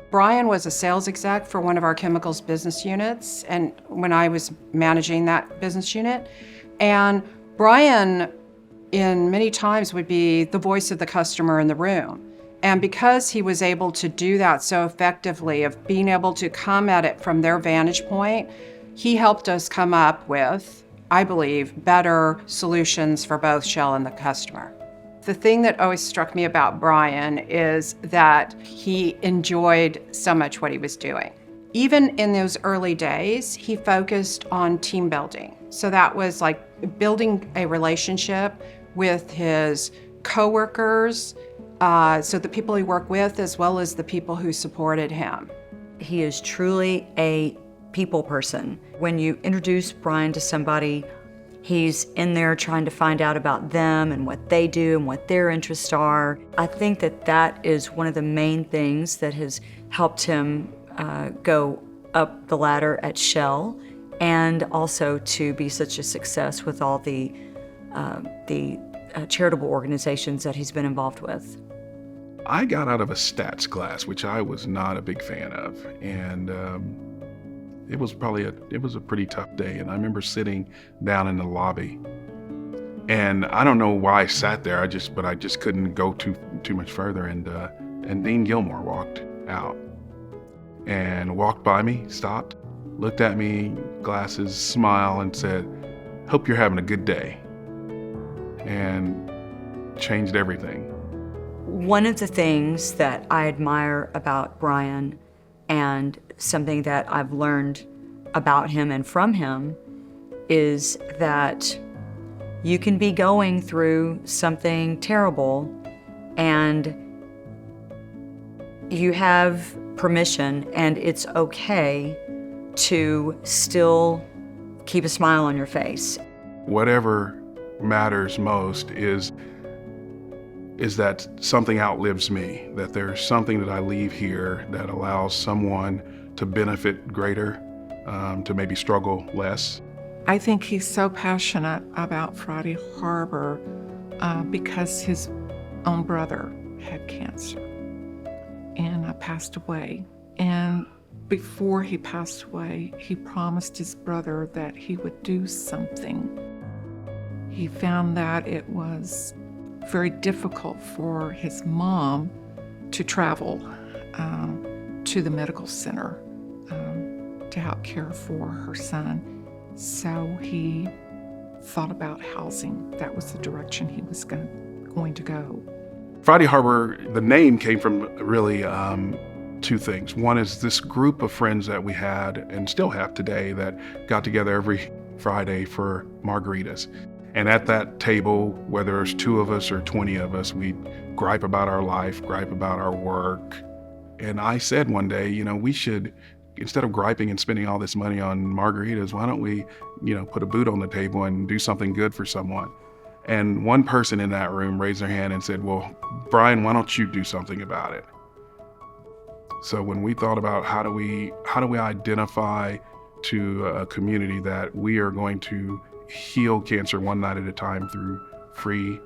Brian was a sales exec for one of our chemicals business units, and when I was managing that business unit. And Brian, in many times, would be the voice of the customer in the room. And because he was able to do that so effectively, of being able to come at it from their vantage point, he helped us come up with, I believe, better solutions for both Shell and the customer. The thing that always struck me about Brian is that he enjoyed so much what he was doing. Even in those early days, he focused on team building. So that was like building a relationship with his coworkers, so the people he worked with, as well as the people who supported him. He is truly a people person. When you introduce Brian to somebody, he's in there trying to find out about them and what they do and what their interests are. I think that that is one of the main things that has helped him go up the ladder at Shell, and also to be such a success with all the charitable organizations that he's been involved with. I got out of a stats class, which I was not a big fan of, and it was a pretty tough day. And I remember sitting down in the lobby, and I don't know why I sat there. I just couldn't go too much further. And Dean Gilmore walked out and walked by me, stopped, looked at me, glasses, smile, and said, "Hope you're having a good day," and changed everything. One of the things that I admire about Brian, and something that I've learned about him and from him, is that you can be going through something terrible and you have permission, and it's okay to still keep a smile on your face. Whatever matters most is that something outlives me, that there's something that I leave here that allows someone to benefit greater, to maybe struggle less. I think he's so passionate about Friday Harbor because his own brother had cancer and passed away. And before he passed away, he promised his brother that he would do something. He found that it was very difficult for his mom to travel to the medical center to help care for her son. So he thought about housing. That was the direction he was going to go. Friday Harbor, the name came from really two things. One is this group of friends that we had and still have today that got together every Friday for margaritas. And at that table, whether there's 2 of us or 20 of us, we'd gripe about our life, gripe about our work. And I said one day, we should, instead of griping and spending all this money on margaritas, why don't we, put a boot on the table and do something good for someone? And one person in that room raised their hand and said, "Well, Brian, why don't you do something about it?" So when we thought about how do we identify to a community that we are going to heal cancer one night at a time through free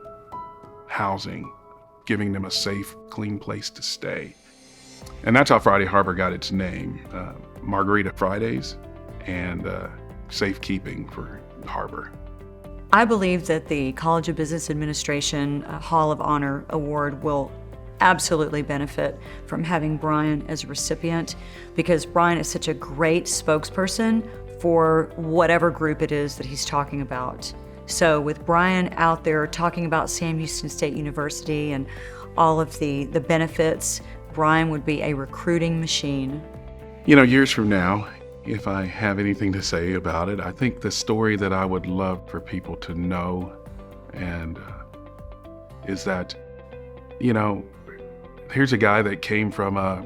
housing, giving them a safe, clean place to stay. And that's how Friday Harbor got its name, Margarita Fridays and safekeeping for Harbor. I believe that the College of Business Administration Hall of Honor Award will absolutely benefit from having Brian as a recipient, because Brian is such a great spokesperson for whatever group it is that he's talking about. So with Brian out there talking about Sam Houston State University and all of the benefits, Brian would be a recruiting machine. Years from now, if I have anything to say about it, I think the story that I would love for people to know and is that, here's a guy that came from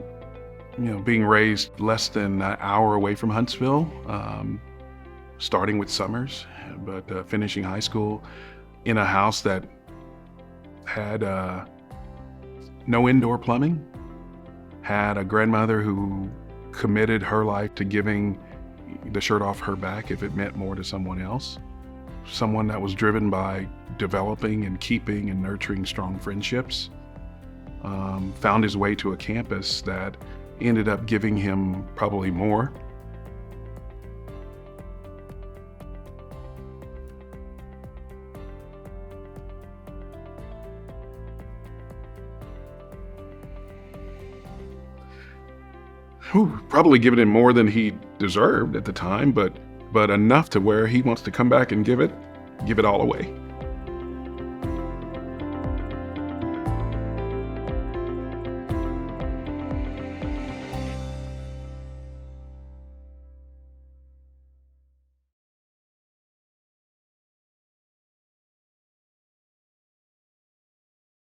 being raised less than an hour away from Huntsville, starting with summers, but finishing high school in a house that had no indoor plumbing, had a grandmother who committed her life to giving the shirt off her back if it meant more to someone else, someone that was driven by developing and keeping and nurturing strong friendships, found his way to a campus that ended up giving him probably more. Probably given him more than he deserved at the time, but enough to where he wants to come back and give it all away.